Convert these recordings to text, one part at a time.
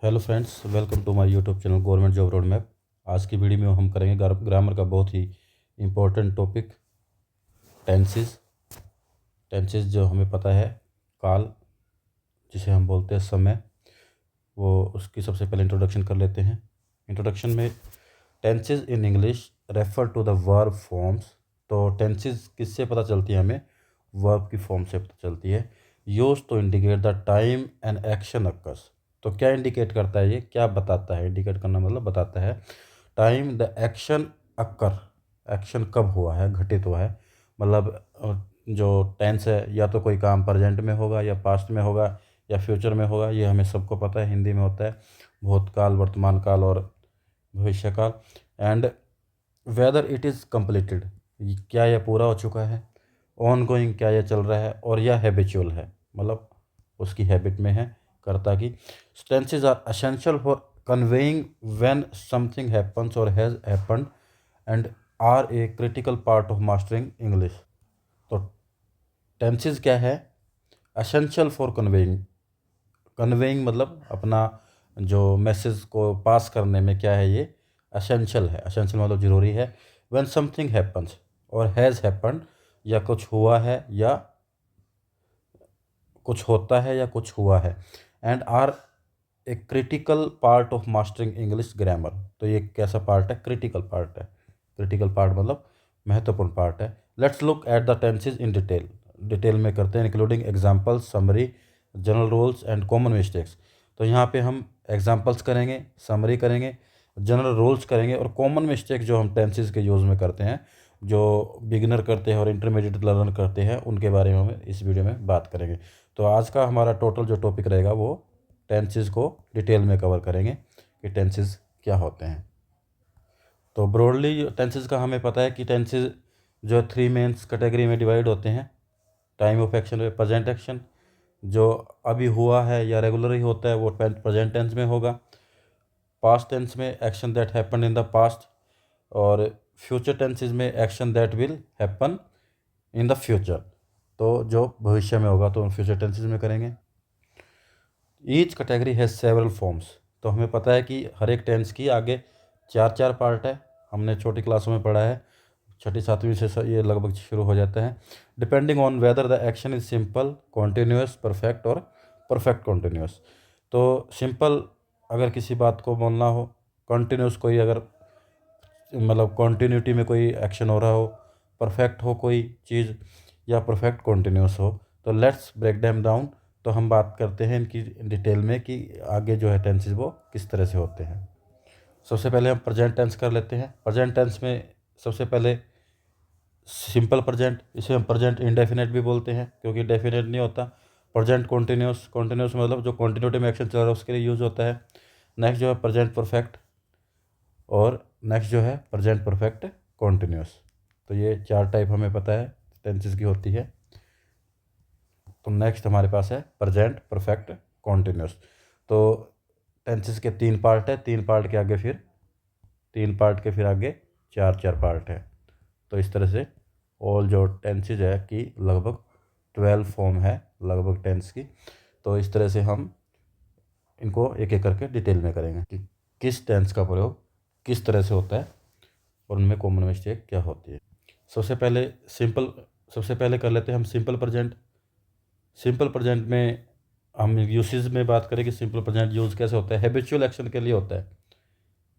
Hello friends, welcome to my YouTube channel government job road map. आज की video में हम करेंगे ग्रामर का बहुत ही इम्पोर्टेंट टॉपिक टेंसेस। टेंसेस जो हमें पता है, काल जिसे हम बोलते हैं समय, वो उसकी सबसे पहले इंट्रोडक्शन कर लेते हैं। इंट्रोडक्शन में tenses in English refer to the verb forms. तो टेंसेस किससे पता चलती है हमें? वर्ब की फॉर्म से पता चलती है। Use to indicate the time and action occurs. तो क्या इंडिकेट करता है, ये क्या बताता है? इंडिकेट करना मतलब बताता है time the action occur, action कब हुआ है, घटित हुआ है। मतलब जो टेंस है, या तो कोई काम प्रेजेंट में होगा, या पास्ट में होगा, या फ्यूचर में होगा। ये हमें सबको पता है, हिंदी में होता है भूतकाल, वर्तमान काल और भविष्य काल। And whether it is completed, क्या यह पूरा हो चुका है। ऑन गोइंग, क्या यह चल रहा है। और यह हैबिचुअल है, मतलब उसकी हैबिट में है, कर्ता की। Tenses are essential for conveying when something happens और has happened and are a critical part of mastering English. तो टेंसेज क्या है? Essential for conveying. कन्वेइंग मतलब अपना जो मैसेज को पास करने में क्या है, ये एसेंशियल है। एसेंशियल मतलब ज़रूरी है। व्हेन समथिंग हैपन्स और हैज़ हैपन्ड, या कुछ हुआ है, या कुछ होता है, या कुछ हुआ है। And are a critical part of mastering English grammar. तो ये कैसा पार्ट है? क्रिटिकल पार्ट है। क्रिटिकल पार्ट मतलब महत्वपूर्ण पार्ट है। Let's look at the tenses in detail. Detail में करते हैं, including examples, summary, general rules and common mistakes. तो यहाँ पे हम एग्जाम्पल्स करेंगे, समरी करेंगे, जनरल रूल्स करेंगे, और कॉमन मिस्टेक जो हम टेंसेज के यूज़ में करते हैं, जो बिगिनर करते हैं और इंटरमीडिएट लर्नर करते हैं, उनके बारे में हम इस वीडियो में बात करेंगे। तो आज का हमारा टोटल जो टॉपिक रहेगा, वो टेंसेस को डिटेल में कवर करेंगे कि टेंसेस क्या होते हैं। तो ब्रॉडली टेंसेस का हमें पता है कि टेंसेस जो थ्री मेंस कैटेगरी में डिवाइड होते हैं। टाइम ऑफ एक्शन में प्रेजेंट एक्शन, जो अभी हुआ है या रेगुलर ही होता है, वो प्रेजेंट टेंस में होगा। पास्ट टेंस में action that happen in the past, और फ्यूचर टेंसेज में action that will happen in the future. तो जो भविष्य में होगा तो फ्यूचर टेंसेज में करेंगे। Each category has several forms. तो हमें पता है कि हर एक टेंस की आगे चार चार पार्ट है। हमने छोटी क्लासों में पढ़ा है, छठी सातवीं से ये लगभग शुरू हो जाता है। Depending on whether the action is simple, continuous, perfect और परफेक्ट कॉन्टीन्यूस। तो सिंपल अगर किसी बात को बोलना हो, कॉन्टीन्यूस कोई अगर मतलब कॉन्टीन्यूटी में कोई एक्शन हो रहा हो, परफेक्ट हो कोई चीज़, या परफेक्ट कॉन्टीन्यूस हो। तो लेट्स ब्रेक डैम डाउन। तो हम बात करते हैं इनकी डिटेल में कि आगे जो है टेंसेज वो किस तरह से होते हैं। सबसे पहले हम प्रेजेंट टेंस कर लेते हैं। प्रेजेंट टेंस में सबसे पहले सिंपल प्रेजेंट, इसे हम प्रेजेंट इंडेफिनेट भी बोलते हैं, क्योंकि डेफिनेट नहीं होता। प्रेजेंट कॉन्टीन्यूस, कॉन्टीन्यूस मतलब जो कॉन्टीन्यूटी में एक्शन चल रहा है उसके लिए यूज़ होता है। नेक्स्ट जो है प्रेजेंट परफेक्ट, और नेक्स्ट जो है प्रेजेंट परफेक्ट कॉन्टीन्यूस। तो ये चार टाइप हमें पता है टेंसेस की होती है। तो नेक्स्ट हमारे पास है प्रेजेंट परफेक्ट कॉन्टीन्यूस। तो टेंसेस के तीन पार्ट है, तीन पार्ट के आगे फिर तीन पार्ट के फिर आगे चार चार पार्ट है। तो इस तरह से ऑल जो टेंसेज है कि लगभग 12 फॉर्म है लगभग टेंस की। तो इस तरह से हम इनको एक एक करके डिटेल में करेंगे कि किस टेंस का प्रयोग किस तरह से होता है और उनमें कॉमन मिस्टेक क्या होती है। सबसे पहले सिंपल सबसे पहले कर लेते हैं हम सिंपल प्रेजेंट। सिंपल प्रेजेंट में हम यूसेज में बात करें कि सिंपल प्रेजेंट यूज़ कैसे होता है। हैबिचुअल एक्शन के लिए होता है,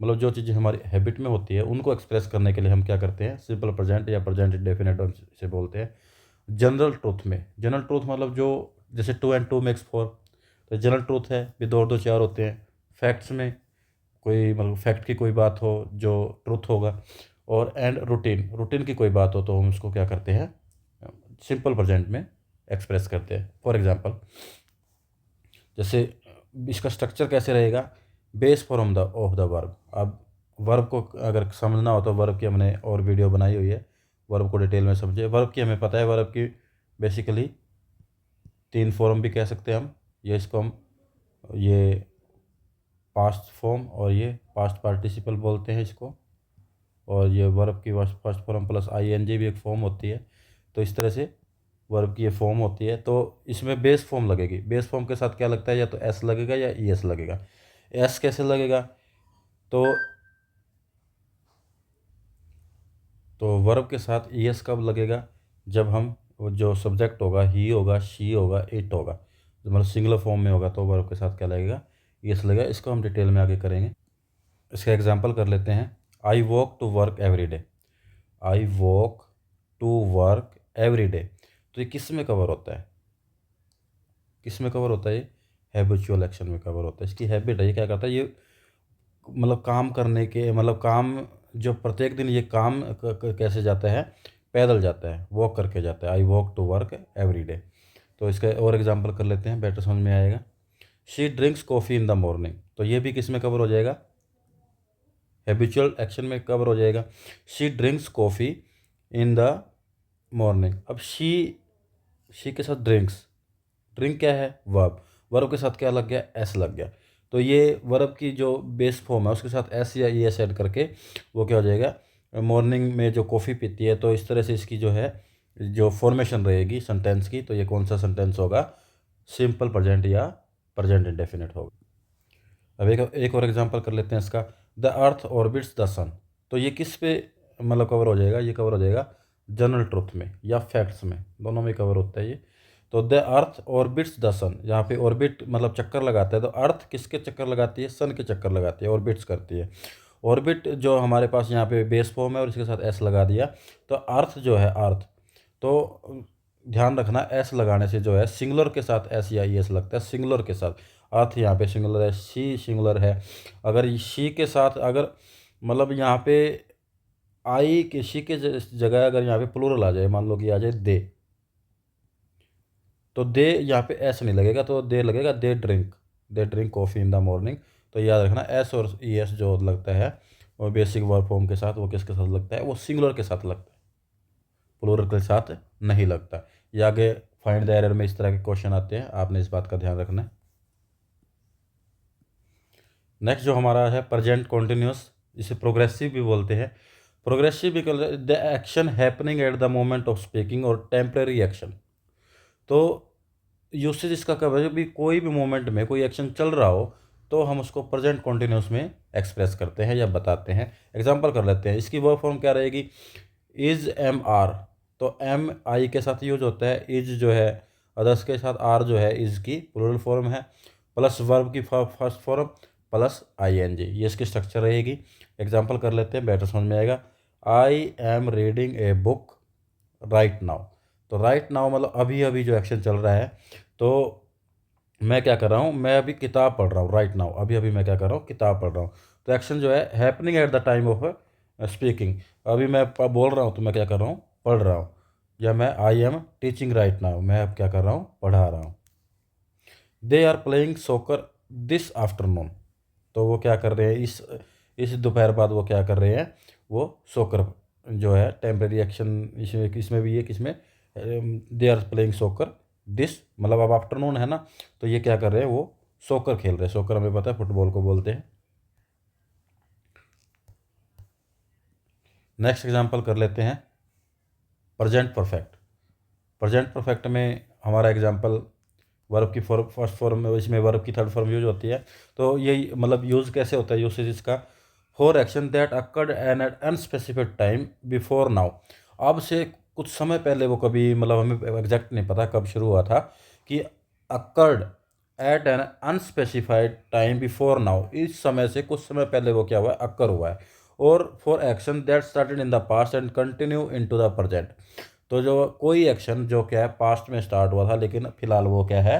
मतलब जो चीज़ें हमारी हैबिट में होती है उनको एक्सप्रेस करने के लिए हम क्या करते हैं, सिंपल प्रेजेंट या प्रेजेंट इंडेफिनिट से बोलते हैं। जनरल ट्रूथ में, जनरल ट्रूथ मतलब जो जैसे 2 and 2 makes 4, तो जनरल ट्रूथ है भी 2 और 2 4 होते हैं। फैक्ट्स में कोई मतलब फैक्ट की कोई बात हो जो ट्रूथ होगा। और एंड रूटीन, रूटीन की कोई बात हो तो हम उसको क्या करते हैं, सिंपल प्रेजेंट में एक्सप्रेस करते हैं। फॉर एग्जांपल, जैसे इसका स्ट्रक्चर कैसे रहेगा, base form the of the verb. अब वर्ब को अगर समझना हो तो वर्ब की हमने और वीडियो बनाई हुई है, वर्ब को डिटेल में समझे। वर्ब की हमें पता है, वर्ब की बेसिकली तीन फॉर्म भी कह सकते हैं हम। ये इसको हम ये पास्ट फॉर्म और ये पास्ट पार्टिसिपल बोलते हैं इसको। और ये वर्ब की फर्स्ट फॉर्म प्लस आईएनजी भी एक फॉर्म होती है। तो इस तरह से वर्ब की ये फॉर्म होती है। तो इसमें बेस फॉर्म लगेगी। बेस फॉर्म के साथ क्या लगता है, या तो एस लगेगा या ई एस लगेगा। एस कैसे लगेगा? तो वर्ब के साथ एस कब लगेगा? जब हम वो जो सब्जेक्ट होगा ही होगा, शी होगा, इट होगा, मतलब सिंगुलर फॉर्म में होगा तो वर्ब के साथ क्या लगेगा? एस लगेगा। इसको हम डिटेल में आगे करेंगे। इसका एग्जांपल कर लेते हैं। I walk to work every day. I walk to work every day, तो ये किस में कवर होता है? किस में कवर होता है? ये हैबिचुअल एक्शन में कवर होता है। इसकी हैबिट है, ये क्या करता है? ये मतलब काम करने के, मतलब काम जो प्रत्येक दिन ये काम कैसे जाता है? पैदल जाता है, वॉक करके जाता है। I walk to work every day. तो इसका और एग्जांपल कर लेते हैं, बेटर समझ में आएगा। She drinks coffee in the morning, तो ये भी किस में कवर हो जाएगा? हैबिचुअल एक्शन में कवर हो जाएगा। She drinks coffee in the morning. अब शी के साथ ड्रिंक्स, ड्रिंक क्या है? वर्ब। वर्ब के साथ क्या लग गया? एस लग गया। तो ये वर्ब की जो बेस फॉर्म है उसके साथ एस या ई एस ऐड करके वो क्या हो जाएगा? मॉर्निंग में जो कॉफ़ी पीती है, तो इस तरह से इसकी जो है जो फॉर्मेशन रहेगी सेंटेंस की, तो ये कौन सा सेंटेंस होगा? सिंपल प्रेजेंट या प्रेजेंट इंडेफिनिट होगा। अब एक और एग्जांपल कर लेते हैं इसका। द अर्थ ऑर्बिट्स द सन, तो ये किस पे मतलब कवर हो जाएगा? ये कवर हो जाएगा जनरल ट्रुथ में या फैक्ट्स में, दोनों में कवर होता है ये। तो द अर्थ ऑर्बिट्स द सन, यहाँ पे ऑर्बिट मतलब चक्कर लगाता है, तो अर्थ किसके चक्कर लगाती है? सन के चक्कर लगाती है, ऑर्बिट्स करती है। ऑर्बिट जो हमारे पास यहाँ पे बेस फॉर्म है और इसके साथ एस लगा दिया, तो अर्थ जो है अर्थ, तो ध्यान रखना एस लगाने से जो है सिंगुलर के साथ एस या ई एस लगता है, सिंगुलर के साथ। अर्थ यहाँ पे सिंगुलर है, शी सिंगुलर है। अगर शी के साथ अगर मतलब यहाँ पे आई के शी के जगह अगर यहाँ पे प्लूरल आ जाए, मान लो कि आ जाए दे, तो दे यहाँ पे एस नहीं लगेगा, तो दे लगेगा they drink coffee in the morning. तो याद रखना एस और ई एस जो लगता है वो बेसिक वर्ब फॉर्म के साथ, वो किसके साथ लगता है? वो सिंगुलर के साथ लगता है, प्लूरल के साथ नहीं लगता। ये आगे फाइंड द एरर में इस तरह के क्वेश्चन आते हैं, आपने इस बात का ध्यान रखना है। नेक्स्ट जो हमारा है प्रेजेंट कॉन्टिन्यूस, इसे प्रोग्रेसिव भी बोलते हैं। प्रोग्रेसिव भी the action happening at the moment of speaking और टेम्परेरी एक्शन। तो यूसेज इसका कब है? भी कोई भी मोमेंट में कोई एक्शन चल रहा हो तो हम उसको प्रेजेंट कॉन्टिन्यूस में एक्सप्रेस करते हैं या बताते हैं। एग्जांपल कर लेते हैं। इसकी वर्ब फॉर्म क्या रहेगी? इज एम आर, तो एम आई के साथ यूज होता है, इज जो है अदर्स के साथ, आर जो है इज की प्लूरल फॉर्म है, प्लस वर्ब की first form plus I N G, ये इसकी स्ट्रक्चर रहेगी। एग्जांपल कर लेते हैं, बेटर समझ में आएगा। I am reading a book right now, तो राइट नाउ मतलब अभी अभी जो एक्शन चल रहा है, तो मैं क्या कर रहा हूँ? मैं अभी किताब पढ़ रहा हूँ। राइट नाउ अभी अभी मैं क्या कर रहा हूँ? किताब पढ़ रहा हूँ। तो एक्शन जो है happening at the time of speaking, अभी मैं बोल रहा हूँ तो मैं क्या कर रहा हूँ? पढ़ रहा हूँ। या मैं I am teaching right now, मैं अब क्या कर रहा हूँ? पढ़ा रहा हूँ। They are playing soccer this afternoon, तो वो क्या कर रहे हैं? इस दोपहर बाद वो क्या कर रहे हैं? वो सोकर जो है टेम्परेरी एक्शन इसमें इसमें भी है, किसमें? दे आर प्लेइंग सोकर दिस, मतलब अब आफ्टरनून है ना, तो ये क्या कर रहे हैं? वो सोकर खेल रहे हैं। सोकर हमें पता है फुटबॉल को बोलते हैं। नेक्स्ट एग्जांपल कर लेते हैं प्रेजेंट परफेक्ट। प्रेजेंट परफेक्ट में हमारा एग्जांपल वर्ब की फर्स्ट फॉर्म में, इसमें वर्ब की थर्ड फॉर्म यूज होती है। तो ये मतलब यूज़ कैसे होता है? यूसेज इसका, for action that occurred an at unspecific time before now, अब से कुछ समय पहले, वो कभी मतलब हमें एग्जैक्ट नहीं पता कब शुरू हुआ था, कि occurred at an unspecified time before now, इस समय से कुछ समय पहले वो क्या हुआ है? अक्कर हुआ है। और for action that started in the past and continue in to the present, तो जो कोई एक्शन जो क्या है पास्ट में स्टार्ट हुआ था लेकिन फिलहाल वो क्या है?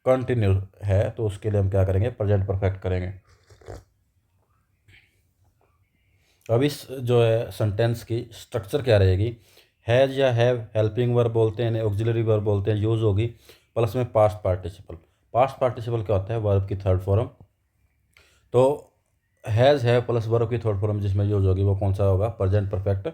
कंटिन्यू है, तो उसके लिए हम क्या करेंगे? प्रेजेंट परफेक्ट करेंगे। अब इस जो है सेंटेंस की स्ट्रक्चर क्या रहेगी? हैज़ या हैव हेल्पिंग वर्ब बोलते हैं, ऑक्सिलरी वर्ब बोलते हैं, यूज़ होगी, प्लस में पास्ट पार्टिसिपल। पास्ट पार्टिसिपल क्या होता है? वर्ब की थर्ड फॉर्म। तो हैज़ हैव प्लस वर्ब की थर्ड फॉर्म जिसमें यूज़ होगी वो कौन सा होगा? प्रेजेंट परफेक्ट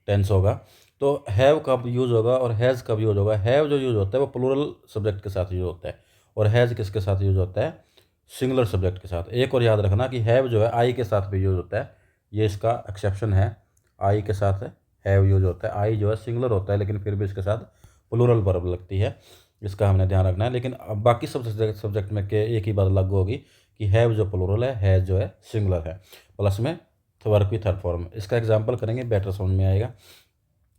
टेंस होगा। तो हैव कब यूज़ होगा और हैज़ कब यूज़ होगा? हैव जो यूज़ होता है वो प्लूरल सब्जेक्ट के साथ यूज़ होता है, और हैज़ किसके साथ यूज़ होता है? सिंगुलर सब्जेक्ट के साथ। एक और याद रखना कि हैव जो है आई के साथ भी यूज़ होता है, ये इसका एक्सेप्शन है। आई के साथ हैव यूज़ होता है। आई जो है सिंगुलर होता है लेकिन फिर भी इसके साथ प्लूरल वर्ब लगती है, इसका हमने ध्यान रखना है। लेकिन अब बाकी सब सब्जेक्ट में के एक ही बात लागू होगी कि हैव जो प्लूरल है, हैज़ जो है सिंगुलर है, प्लस में वर्ब की थर्ड फॉर्म। इसका एग्जाम्पल करेंगे, बेटर समझ में आएगा।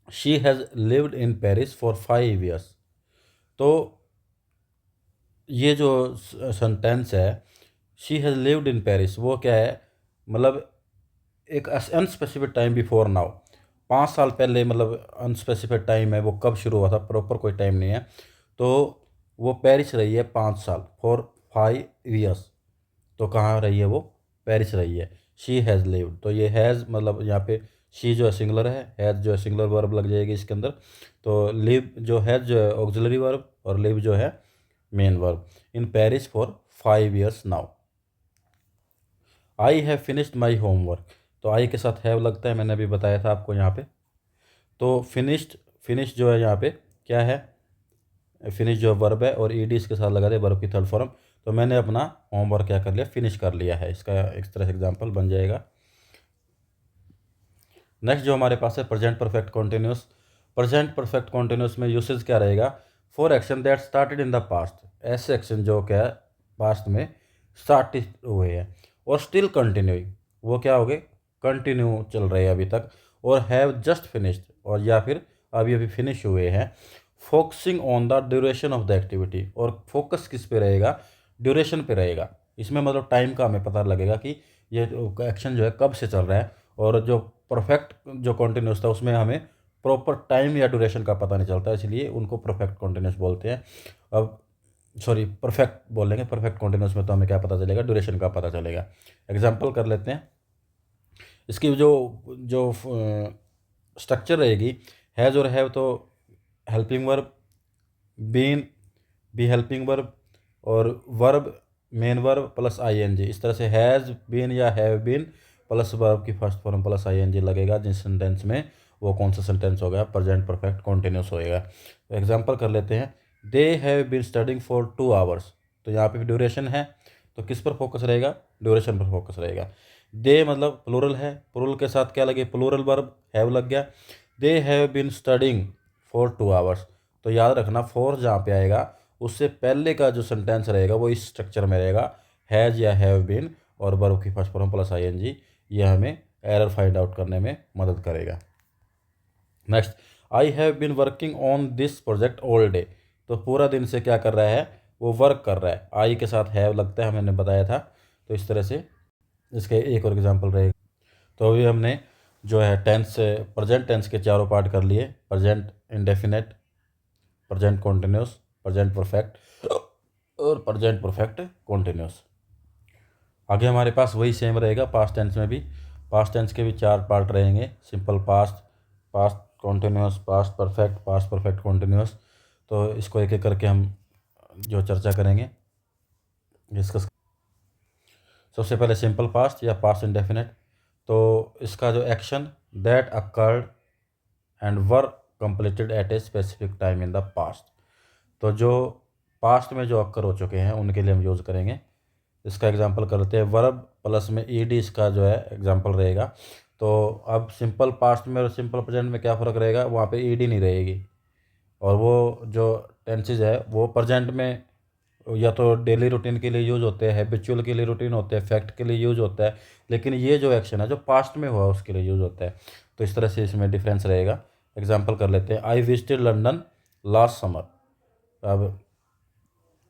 She has lived in Paris for 5 years। तो ये जो सेंटेंस है, she has lived in Paris, वो क्या है, मतलब एक अनस्पेसिफिक टाइम बिफोर नाउ, 5 साल पहले, मतलब अनस्पेसिफिक टाइम है, वो कब शुरू हुआ था, प्रॉपर कोई टाइम नहीं है। तो वो पेरिस रही है 5 साल, फॉर 5 years। तो कहाँ रही है वो, पेरिस रही है। शी हैज़ लिव्ड, तो ये हैज़ मतलब यहाँ पे शी जो है सिंगुलर है, हैज़ जो है सिंगुलर वर्ब लग जाएगी इसके अंदर। तो लिव जो हैज़ जो है ऑक्सिलरी वर्ब, और लिव जो है main verb. In Paris for 5 years now. I have finished my homework, तो आई के साथ हैव लगता है, मैंने अभी बताया था आपको यहाँ पे। तो फिनिश जो है यहाँ पे क्या है, फिनिश जो वर्ब है, और ईडी इसके साथ लगा दे, वर्ब की थर्ड फॉर्म। तो मैंने अपना होमवर्क क्या कर लिया, फिनिश कर लिया है। इसका इस तरह से एग्जाम्पल बन जाएगा। नेक्स्ट जो हमारे पास है present perfect continuous. Present perfect continuous में यूसेज क्या रहेगा, for action that started in the past, ऐसे एक्शन जो क्या है पास्ट में स्टार्ट हुए हैं और स्टिल कंटिन्यूइंग, वो क्या हो गए, कंटिन्यू चल रहे हैं अभी तक। और हैव जस्ट फिनिश्ड, और या फिर अभी अभी फिनिश हुए हैं। Focusing on the duration of the activity, और फोकस किस पे रहेगा, ड्यूरेशन पे रहेगा। इसमें मतलब टाइम का हमें पता लगेगा कि ये एक्शन जो है कब से चल रहा है। और जो परफेक्ट जो कॉन्टिन्यूस था उसमें हमें प्रॉपर टाइम या ड्यूरेशन का पता नहीं चलता, इसलिए उनको परफेक्ट कॉन्टिन्यूस बोलते हैं। अब सॉरी, परफेक्ट बोलेंगे, परफेक्ट कॉन्टिन्यूस में तो हमें क्या पता चलेगा, ड्यूरेशन का पता चलेगा। एग्जाम्पल कर लेते हैं। इसकी जो जो स्ट्रक्चर रहेगी, हैज़ और हैव, तो helping verb, been be helping verb, और verb main verb plus ING. इस तरह से हैज़ बीन या हैव बीन प्लस वर्ब की फर्स्ट फॉर्म प्लस आईएनजी लगेगा जिस सेंटेंस में, वो कौन सा सेंटेंस होगा, प्रेजेंट परफेक्ट कॉन्टिन्यूस होएगा। तो एग्जांपल कर लेते हैं। They have been studying for 2 hours, तो यहाँ पे ड्यूरेशन है, तो किस पर फोकस रहेगा, ड्यूरेशन पर फोकस रहेगा। दे मतलब प्लूरल है, प्लूरल के साथ क्या लगे, प्लूरल वर्ब हैव लग गया। They have been studying for 2 hours, तो याद रखना फोर जहाँ पे आएगा उससे पहले का जो सेंटेंस रहेगा वो इस स्ट्रक्चर में रहेगा, हैज़ या हैव बीन और वर्ब की फर्स्ट फॉर्म प्लस आईएनजी। ये हमें एरर फाइंड आउट करने में मदद करेगा। Next, I have been working on this project all day, तो पूरा दिन से क्या कर रहा है, वो वर्क कर रहा है। आई के साथ हैव लगता है, मैंने बताया था। तो इस तरह से इसके एक और एग्जाम्पल रहेगा। तो अभी हमने जो है टेंस, प्रेजेंट टेंस के चारों पार्ट कर लिए, present indefinite, present continuous, present perfect और प्रेजेंट परफेक्ट कॉन्टिन्यूस। आगे हमारे पास वही सेम रहेगा पास्ट टेंस में भी। पास्ट टेंस के भी 4 पार्ट रहेंगे, simple past, past continuous, past perfect continuous. तो इसको एक एक करके हम जो चर्चा करेंगे, डिस्कस। सबसे पहले सिंपल पास्ट या पास्ट इंडेफिनेट। तो इसका जो action, that occurred and were completed at a specific time in the past, तो जो पास्ट में जो अक्कर हो चुके हैं उनके लिए हम यूज़ करेंगे। इसका एग्जांपल करते हैं, वर्ब प्लस में ईडी इसका जो है एग्जांपल रहेगा। तो अब सिंपल पास्ट में और सिंपल प्रेजेंट में क्या फ़र्क रहेगा, वहाँ पे ईडी नहीं रहेगी। और वो जो टेंसेज है वो प्रेजेंट में या तो डेली रूटीन के लिए यूज़ होते हैं, हैबिचुअल के लिए रूटीन होते हैं, फैक्ट के लिए यूज़ होता है। लेकिन ये जो एक्शन है जो पास्ट में हुआ उसके लिए यूज़ होता है। तो इस तरह से इसमें डिफरेंस रहेगा। एग्जांपल कर लेते हैं, I visited London last summer. अब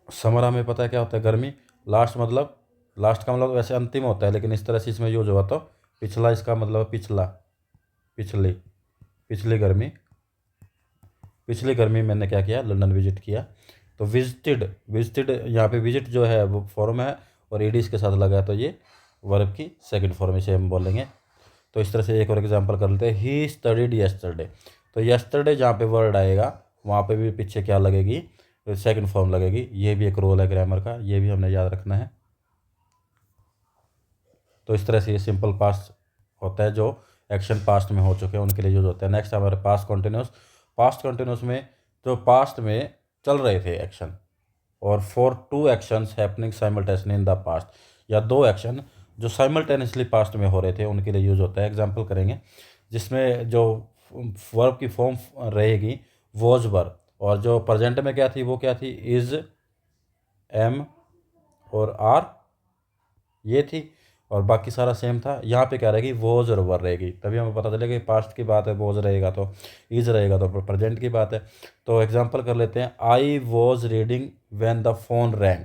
समर हमें पता है क्या होता है, गर्मी। लास्ट मतलब, लास्ट का मतलब वैसे अंतिम होता है, लेकिन इस तरह से इसमें यूज हुआ तो पिछला, इसका मतलब पिछला, पिछली, पिछली गर्मी, पिछली गर्मी मैंने क्या किया, लंदन विजिट किया। तो विजिटेड, विजिटेड यहाँ पे विजिट जो है वो फॉर्म है और ईडीज के साथ लगा है, तो ये वर्ब की सेकंड फॉर्म इसे हम बोलेंगे। तो इस तरह से एक और एग्जांपल कर लेते हैं, ही स्टडीड येस्टरडे। तो येस्टरडे जहाँ पे वर्ड आएगा वहाँ पे भी पीछे क्या लगेगी, सेकंड फॉर्म लगेगी। ये भी एक रोल है ग्रामर का, ये भी हमने याद रखना है। तो इस तरह से ये सिंपल पास्ट होता है, जो एक्शन पास्ट में हो चुके हैं उनके लिए यूज होता है। नेक्स्ट हमारे पास्ट कॉन्टिन्यूस। पास्ट कॉन्टिन्यूस में जो पास्ट में चल रहे थे एक्शन, और for 2 actions happening simultaneously in the past, या 2 एक्शन जो साइमल्टेनियसली पास्ट में हो रहे थे उनके लिए यूज होता है। एग्जाम्पल करेंगे, जिसमें जो वर्ब की फॉर्म रहेगी वॉज वर्ब, और जो प्रेजेंट में क्या थी वो क्या थी, इज, एम और आर ये थी और बाकी सारा सेम था। यहाँ पे क्या रहेगी, वॉज और वर रहेगी, तभी हमें पता चलेगा कि पास्ट की बात है, वॉज रहेगा तो इज रहेगा तो प्रेजेंट की बात है। तो एग्जांपल कर लेते हैं, I was reading when the phone wrong.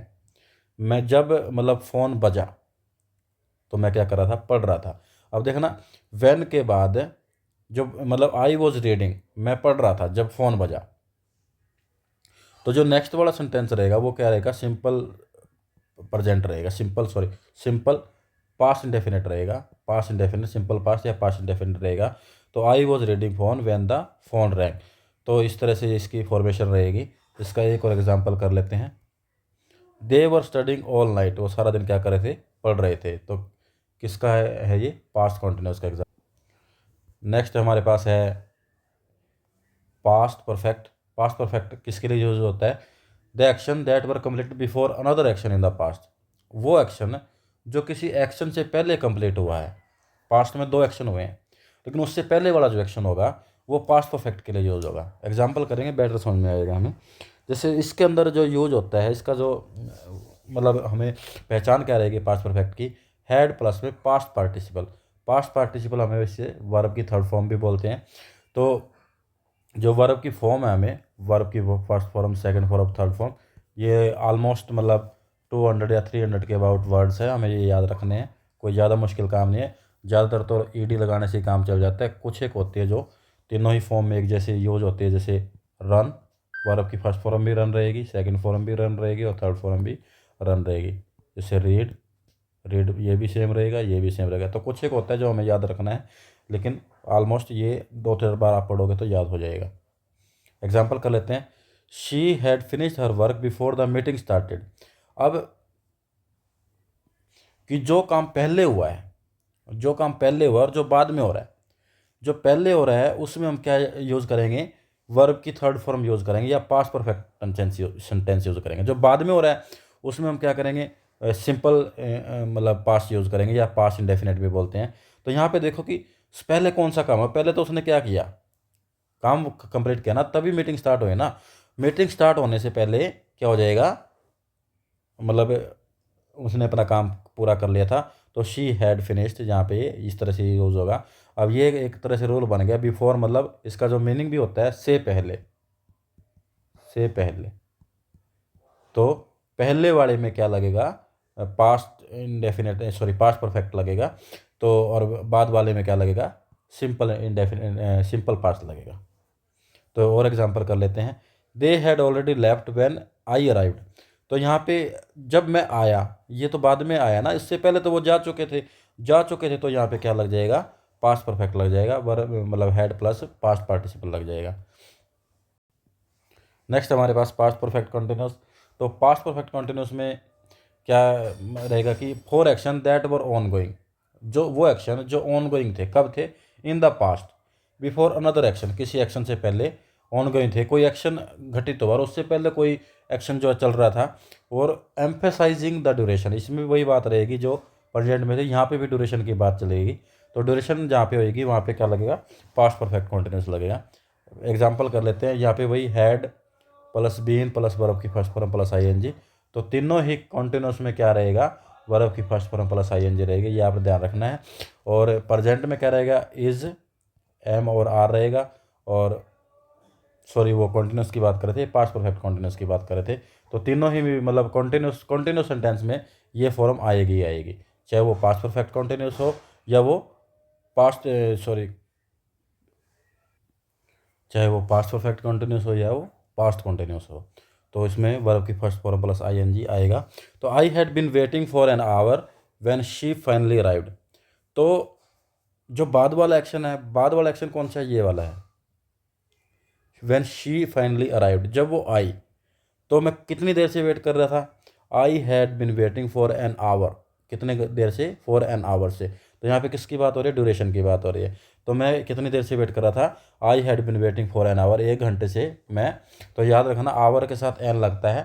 मैं जब मतलब फ़ोन बजा तो मैं क्या कर रहा था, पढ़ रहा था। अब देखना, व्हेन के बाद जो मतलब आई वॉज रीडिंग, मैं पढ़ रहा था जब फ़ोन बजा, तो जो नेक्स्ट वाला सेंटेंस रहेगा वो क्या रहेगा, सिंपल प्रेजेंट रहेगा, सिंपल पास्ट इंडेफिनिट रहेगा, पास्ट इंडेफिनिट, सिंपल पास्ट या पास्ट इंडेफिनिट रहेगा। तो I was reading phone when the phone wrong. तो इस तरह से इसकी फॉर्मेशन रहेगी। इसका एक और एग्जांपल कर लेते हैं, दे वर स्टडिंग ऑल नाइट, वो सारा दिन क्या कर रहे थे, पढ़ रहे थे। तो किसका है ये, पास्ट कॉन्टिन्यूस का एग्जाम्पल। नेक्स्ट हमारे पास है पास्ट परफेक्ट। पास्ट परफेक्ट किसके लिए यूज होता है, the action that were completed before another action in the past. वो एक्शन जो किसी एक्शन से पहले कंप्लीट हुआ है, पास्ट में दो एक्शन हुए हैं लेकिन उससे पहले वाला जो एक्शन होगा वो पास्ट परफेक्ट के लिए यूज होगा। एग्जाम्पल करेंगे, बेटर समझ में आएगा हमें। जैसे इसके अंदर जो यूज होता है, इसका जो मतलब हमें पहचान क्या रहेगी पास्ट परफेक्ट की, हैड प्लस में पास्ट पार्टिसिपल। पास्ट पार्टिसिपल हमें वैसे वर्ब की थर्ड फॉर्म भी बोलते हैं। तो जो वर्ब की फॉर्म है, हमें वर्ब की first form, second form, third form, ये ऑलमोस्ट मतलब 200 या 300 के अबाउट वर्ड्स है, हमें ये याद रखने हैं। कोई ज़्यादा मुश्किल काम नहीं है, ज़्यादातर तो ईडी लगाने से ही काम चल जाता है। कुछ एक होती है जो तीनों ही फॉर्म में एक जैसे यूज होती है, जैसे रन, वर्ब की फर्स्ट फॉर्म भी रन रहेगी, सेकंड फॉर्म भी रन रहेगी और थर्ड फॉर्म भी रन रहेगी। जैसे रीड, रीड ये भी सेम रहेगा, ये भी सेम रहेगा। तो कुछ एक होता है जो हमें याद रखना है, लेकिन ऑलमोस्ट ये 2-3 बार आप पढ़ोगे तो याद हो जाएगा। एग्जाम्पल कर लेते हैं, she had finished her work before the meeting started. अब कि जो काम पहले हुआ है, जो काम पहले हुआ और जो बाद में हो रहा है, जो पहले हो रहा है उसमें हम क्या यूज़ करेंगे, वर्ब की थर्ड फॉर्म यूज़ करेंगे या पास्ट परफेक्ट सेंटेंस यूज़ करेंगे। जो बाद में हो रहा है उसमें हम क्या करेंगे, सिंपल मतलब पास्ट यूज़ करेंगे या पास्ट इंडेफिनिट भी बोलते हैं। तो यहाँ पे देखो कि पहले कौन सा काम है, पहले तो उसने क्या किया, काम कंप्लीट किया ना, तभी मीटिंग स्टार्ट हुई ना। मीटिंग स्टार्ट होने से पहले क्या हो जाएगा, मतलब उसने अपना काम पूरा कर लिया था। तो शी हैड फिनिश्ड, यहाँ पे इस तरह से यूज़ होगा। अब ये एक तरह से रूल बन गया, बिफोर मतलब इसका जो मीनिंग भी होता है से पहले, से पहले। तो पहले वाले में क्या लगेगा, past indefinite, sorry past perfect लगेगा। तो और बाद वाले में क्या लगेगा, सिंपल इंडेफिनिट, सिंपल पास्ट लगेगा। तो और एग्जांपल कर लेते हैं, they had already left when I arrived. तो यहाँ पे जब मैं आया, ये तो बाद में आया ना, इससे पहले तो वो जा चुके थे, जा चुके थे। तो यहाँ पे क्या लग जाएगा, पास्ट परफेक्ट लग जाएगा, मतलब हैड प्लस पास्ट पार्टिसिपल लग जाएगा। नेक्स्ट हमारे पास पास्ट परफेक्ट कंटिन्यूस। तो पास्ट परफेक्ट कंटिन्यूस में क्या रहेगा कि for action that were on going, जो वो एक्शन जो ऑन गोइंग थे, कब थे, इन the past, before another action, किसी एक्शन से पहले ऑन गोइंग थे, कोई एक्शन घटित हुआ और उससे पहले कोई एक्शन जो चल रहा था। और एम्फेसाइजिंग द ड्यूरेशन, इसमें वही बात रहेगी जो प्रेजेंट में थी, यहाँ पे भी ड्यूरेशन की बात चलेगी। तो ड्यूरेशन जहाँ पे होगी वहाँ पे क्या लगेगा, पास्ट परफेक्ट कंटिन्यूस लगेगा। एग्जाम्पल कर लेते हैं, यहाँ पे वही had plus been plus verb की फर्स्ट फॉर्म प्लस आईएनजी। तो तीनों ही कॉन्टिन्यूस में क्या रहेगा, वर्ब की फर्स्ट फॉर्म प्लस आईएनजी रहेगी, ये आप ध्यान रखना है। और प्रेजेंट में क्या रहेगा, इज, एम और आर रहेगा। और सॉरी, वो कॉन्टिन्यूस की बात कर रहे थे, पास्ट परफेक्ट कॉन्टिन्यूस की बात कर रहे थे। तो तीनों ही मतलब कॉन्टिन्यूस सेंटेंस में ये फॉर्म आएगी ही आएगी, चाहे वो पास्ट परफेक्ट कॉन्टिन्यूस हो या वो पास्ट सॉरी चाहे वो पास्ट परफेक्ट कंटिन्यूस हो या वो पास्ट कंटिन्यूस हो। तो इसमें वर्ब की फर्स्ट फॉर्म प्लस आईएनजी आएगा। तो I had been waiting for an hour when she finally arrived. तो जो बाद वाला एक्शन है, बाद वाला एक्शन कौन सा है, ये वाला है, व्हेन शी फाइनली अराइव्ड, जब वो आई। तो मैं कितनी देर से वेट कर रहा था, I had been waiting for an our, कितने देर से, फॉर एन आवर से। तो यहाँ पे किसकी बात हो रही है, ड्यूरेशन की बात हो रही है। तो मैं कितनी देर से वेट कर रहा था, I had been waiting for an our, 1 घंटे से मैं। तो याद रखना, आवर के साथ एन लगता है,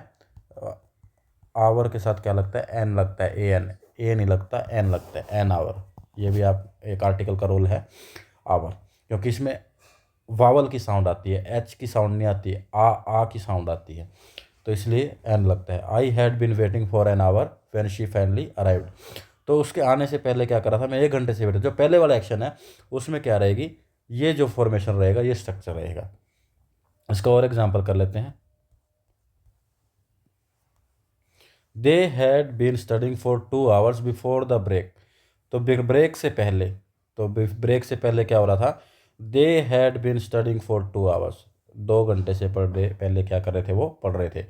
आवर के साथ क्या लगता है, एन लगता है, ए एन, ए नहीं लगता, एन लगता है, एन आवर। ये भी आप एक आर्टिकल का रोल है, आवर, क्योंकि इसमें वावल की साउंड आती है, एच की साउंड नहीं आती है, आ की साउंड आती है, तो इसलिए एन लगता है। I had been waiting for an hour when she finally arrived. तो उसके आने से पहले क्या करा था, मैं 1 घंटे से बैठा। जो पहले वाला एक्शन है उसमें क्या रहेगी, ये जो फॉर्मेशन रहेगा, ये स्ट्रक्चर रहेगा। इसका और एग्जांपल कर लेते हैं। They had been studying for 2 hours before the break. तो ब्रेक से पहले, तो ब्रेक से पहले क्या हो रहा था, they had been studying for 2 hours, 2 घंटे से पहले क्या कर रहे थे, वो पढ़ रहे थे।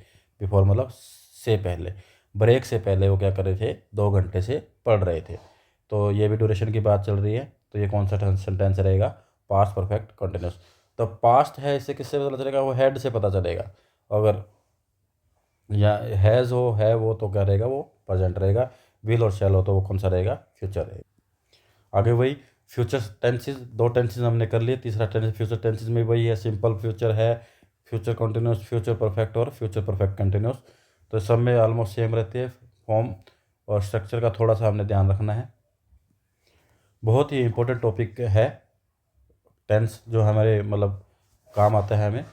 बिफोर मतलब से पहले, ब्रेक से पहले वो क्या कर रहे थे, 2 घंटे से पढ़ रहे थे। तो ये भी ड्यूरेशन की बात चल रही है। तो ये कौन सा सेंटेंस रहेगा, पास्ट परफेक्ट कंटिन्यूस। तो पास्ट है, इससे किससे पता चलेगा, वो हैड से पता चलेगा। अगर या हैज़ हो, है वो, तो क्या रहेगा, वो प्रेजेंट रहेगा। विल और शैल हो तो वो कौन सा रहेगा, फ्यूचर रहेगा। आगे वही फ्यूचर टेंसेज, 2 टेंसेज हमने कर लिए। तीसरा टेंस फ्यूचर टेंसेज में वही है, सिंपल फ्यूचर है, फ्यूचर कंटिन्यूस, फ्यूचर परफेक्ट और फ्यूचर परफेक्ट कंटिन्यूस। तो सब में ऑलमोस्ट सेम रहती है। फॉर्म और स्ट्रक्चर का थोड़ा सा हमने ध्यान रखना है। बहुत ही इंपॉर्टेंट टॉपिक है टेंस, जो हमारे मतलब काम आता है हमें।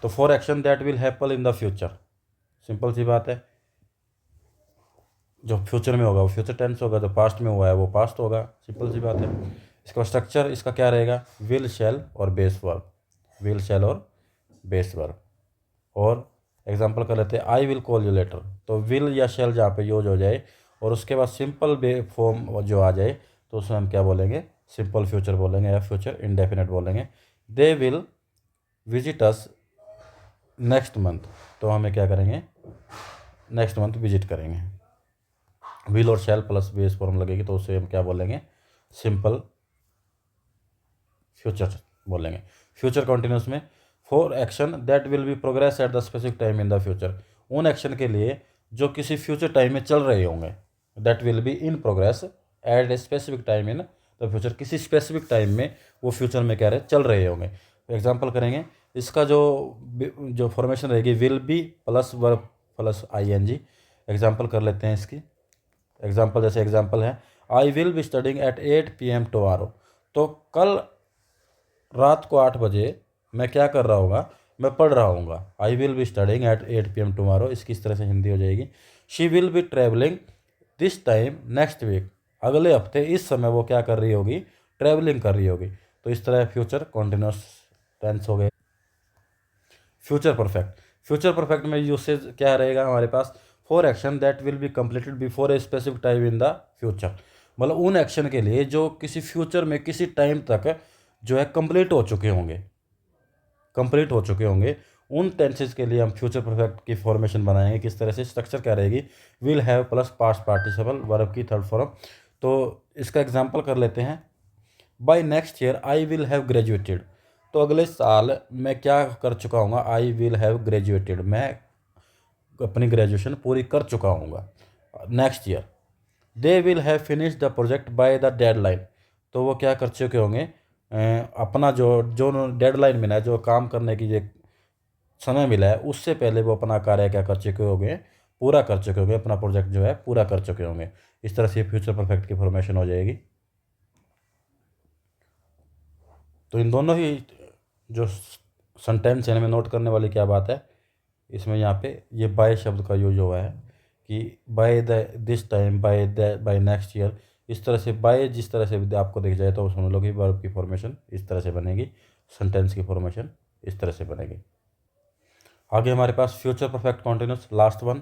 तो for action that will happen in the future, simple सी बात है। जो फ्यूचर में होगा वो फ्यूचर टेंस होगा, जो पास्ट में हुआ है वो पास्ट होगा, सिंपल सी बात है। इसका स्ट्रक्चर इसका क्या रहेगा, विल शैल और बेस वर्ब, विल शैल और बेस वर्ब। और एग्जांपल कर लेते हैं, I will call you later. तो विल या शैल जहाँ पे यूज हो जाए और उसके बाद सिंपल फॉर्म जो आ जाए, तो उसमें हम क्या बोलेंगे, सिंपल फ्यूचर बोलेंगे या फ्यूचर इंडेफिनेट बोलेंगे। They will visit us next month. तो हमें क्या करेंगे, नेक्स्ट मंथ विजिट करेंगे। विल और शैल प्लस बेस फॉर्म लगेगी, तो उसे हम क्या बोलेंगे, सिंपल फ्यूचर बोलेंगे। फ्यूचर कंटिन्यूस में for action that will B progress at the specific time in the future, उन एक्शन के लिए जो किसी फ्यूचर टाइम में चल रहे होंगे, that will be in progress eight a specific time in the future, किसी स्पेसिफिक टाइम में वो फ्यूचर में क्या रहे, चल रहे होंगे। एग्जाम्पल करेंगे, इसका जो जो फॉर्मेशन रहेगी, will be plus verb plus ING। Example कर लेते हैं इसकी। एग्जाम्पल जैसे एग्जाम्पल है, I will be studying at 8 PM tomorrow. तो कल रात को 8 बजे मैं क्या कर रहा होगा, मैं पढ़ रहा हूँगा। I will be studying at 8 PM tomorrow, इसकी इस तरह से हिंदी हो जाएगी। She will be travelling this time next week, अगले हफ्ते इस समय वो क्या कर रही होगी, ट्रैवलिंग कर रही होगी। तो इस तरह फ्यूचर कॉन्टिन्यूस टेंस हो गए। फ्यूचर परफेक्ट, फ्यूचर परफेक्ट में यूसेज क्या रहेगा हमारे पास, for action that will be completed before a specific time in the future. मतलब उन एक्शन के लिए जो किसी फ्यूचर में किसी टाइम तक जो है कंप्लीट हो चुके होंगे, कंप्लीट हो चुके होंगे, उन टेंसेज के लिए हम फ्यूचर परफेक्ट की फॉर्मेशन बनाएंगे। किस तरह से, स्ट्रक्चर क्या रहेगी, will have plus past participle verb की थर्ड फॉर्म। तो इसका एग्जांपल कर लेते हैं, by next year I will have graduated. तो अगले साल मैं क्या कर चुका हूँ, आई विल हैव ग्रेजुएटेड, मैं अपनी ग्रेजुएशन पूरी कर चुका हूँ next year. They will have finish the project by the deadline. तो वो क्या कर चुके होंगे, अपना जो जो डेडलाइन मिला है, जो काम करने की जो समय मिला है, उससे पहले वो अपना कार्य क्या कर चुके होंगे, पूरा कर चुके होंगे, अपना प्रोजेक्ट जो है पूरा कर चुके होंगे। इस तरह से फ्यूचर परफेक्ट की फॉर्मेशन हो जाएगी। तो इन दोनों ही जो सेंटेंस है, इनमें नोट करने वाली क्या बात है, इसमें यहाँ पे ये बाय शब्द का यूज हुआ है कि by the this time, by next year. इस तरह से बाय जिस तरह से भी आपको दिख जाए तो समझ लो कि वर्ब की फॉर्मेशन इस तरह से बनेगी, सेंटेंस की फॉर्मेशन इस तरह से बनेगी। आगे हमारे पास future perfect continuous, last one.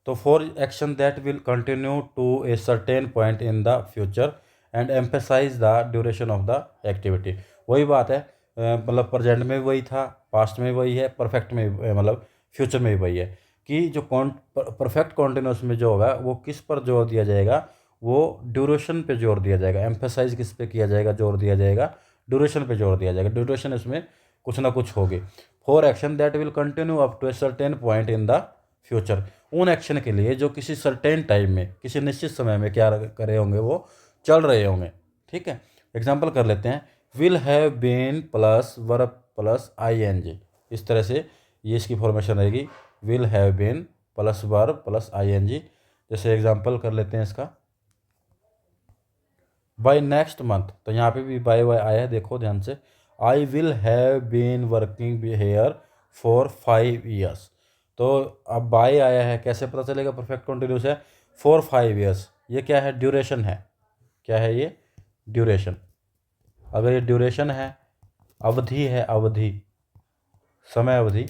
तो for action that will continue to a certain point in the future and emphasise the duration of the activity. वही बात है, मतलब प्रेजेंट में भी वही था, पास्ट में भी वही है, परफेक्ट में मतलब फ्यूचर में भी वही है कि जो परफेक्ट कॉन्टिन्यूस में जो होगा वो किस पर जोर दिया जाएगा, वो ड्यूरेशन पे जोर दिया जाएगा। एम्फेसाइज किस पे किया जाएगा, जोर दिया जाएगा, ड्यूरेशन पे जोर दिया जाएगा। ड्यूरेशन इसमें कुछ ना कुछ होगी। For action that will continue up to a certain point in the future, उन एक्शन के लिए जो किसी सर्टेन टाइम में, किसी निश्चित समय में क्या करे होंगे, वो चल रहे होंगे। ठीक है, एग्जाम्पल कर लेते हैं, will have been plus verb plus ING। इस तरह से ये इसकी फॉर्मेशन रहेगी, will have been plus verb plus ING। जैसे एग्जाम्पल कर लेते हैं इसका, बाय नेक्स्ट मंथ। तो यहाँ पे भी बाय वाई आया है, देखो ध्यान से, I will have been working here for 5 years। तो अब बाय आया है, कैसे पता चलेगा परफेक्ट कंटिन्यूस है, फॉर 5 years। ये क्या है, ड्यूरेशन है। क्या है ये, ड्यूरेशन। अगर ये ड्यूरेशन है, अवधि है, अवधि, समय अवधि,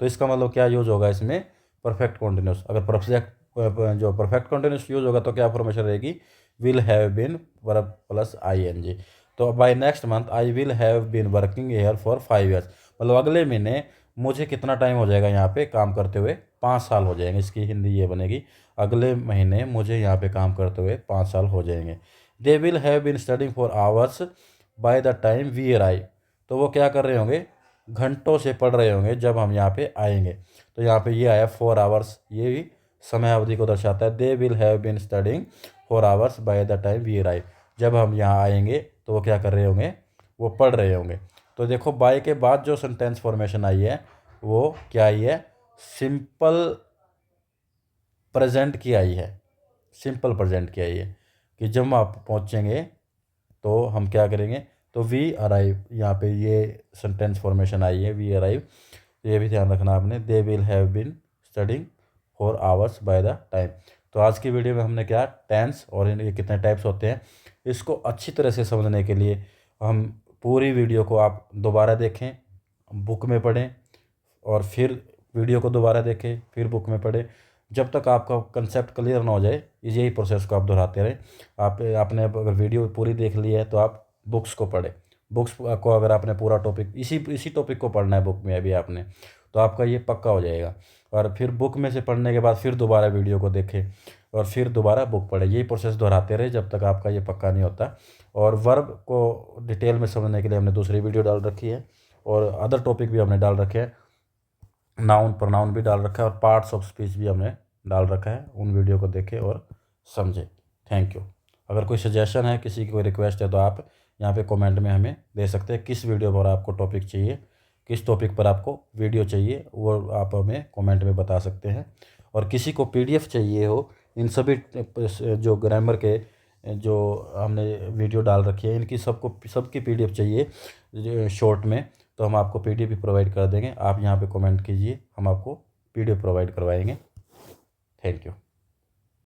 तो इसका मतलब क्या यूज होगा इसमें, परफेक्ट कॉन्टिन्यूस। अगर जो परफेक्ट कॉन्टिन्यूस यूज होगा तो क्या फॉर्मेशन रहेगी, will have been verb plus ING। तो by next month I will have been working here for 5 years, मतलब अगले महीने मुझे कितना टाइम हो जाएगा यहाँ पे काम करते हुए, 5 साल हो जाएंगे। इसकी हिंदी ये बनेगी, अगले महीने मुझे यहाँ पे काम करते हुए 5 साल हो जाएंगे। They will have been studying for hours by the time we arrive, तो वो क्या कर रहे होंगे, घंटों से पढ़ रहे होंगे जब हम यहाँ पे आएंगे। तो यहाँ पे ये आया 4 hours, ये भी समय अवधि को दर्शाता है। They will have been studying 4 hours by the time we arrive, जब हम यहाँ आएंगे तो वो क्या कर रहे होंगे, वो पढ़ रहे होंगे। तो देखो बाय के बाद जो सेंटेंस फॉर्मेशन आई है वो क्या आई है, सिंपल प्रेजेंट की आई है, सिंपल प्रेजेंट की आई है, कि जब आप पहुँचेंगे तो हम क्या करेंगे, तो वी अराइव, यहाँ पे ये सेंटेंस फॉर्मेशन आई है, वी अराइव, ये भी ध्यान रखना आपने। They will have been studying 4 hours by the time. तो आज की वीडियो में हमने क्या, टेंस और इनके कितने टाइप्स होते हैं, इसको अच्छी तरह से समझने के लिए हम पूरी वीडियो को आप दोबारा देखें, बुक में पढ़ें, और फिर वीडियो को दोबारा देखें, फिर बुक में पढ़ें, जब तक आपका कंसेप्ट क्लियर ना हो जाए। यही प्रोसेस को आप दोहराते रहें। आपने अगर वीडियो पूरी देख ली है तो आप बुक्स को पढ़ें। बुक्स को अगर आपने पूरा टॉपिक इसी टॉपिक को पढ़ना है बुक में अभी आपने, तो आपका ये पक्का हो जाएगा। और फिर बुक में से पढ़ने के बाद फिर दोबारा वीडियो को देखें और फिर दोबारा बुक पढ़ें। यही प्रोसेस दोहराते रहे जब तक आपका ये पक्का नहीं होता। और वर्ब को डिटेल में समझने के लिए हमने दूसरी वीडियो डाल रखी है, और अदर टॉपिक भी हमने डाल रखे हैं, नाउन प्रोनाउन भी डाल रखा है, और पार्ट्स ऑफ स्पीच भी हमने डाल रखा है। उन वीडियो को देखें और समझें। Thank you. अगर कोई सजेशन है, किसी की कोई रिक्वेस्ट है, तो आप यहाँ पे कमेंट में हमें दे सकते हैं। किस वीडियो पर आपको टॉपिक चाहिए, किस टॉपिक पर आपको वीडियो चाहिए, वो आप हमें कमेंट में बता सकते हैं। और किसी को PDF चाहिए हो इन सभी जो ग्रामर के जो हमने वीडियो डाल रखी है, इनकी सबकी PDF चाहिए शॉर्ट में, तो हम आपको PDF भी प्रोवाइड कर देंगे। आप यहाँ पे कमेंट कीजिए, हम आपको PDF प्रोवाइड करवाएंगे। Thank you.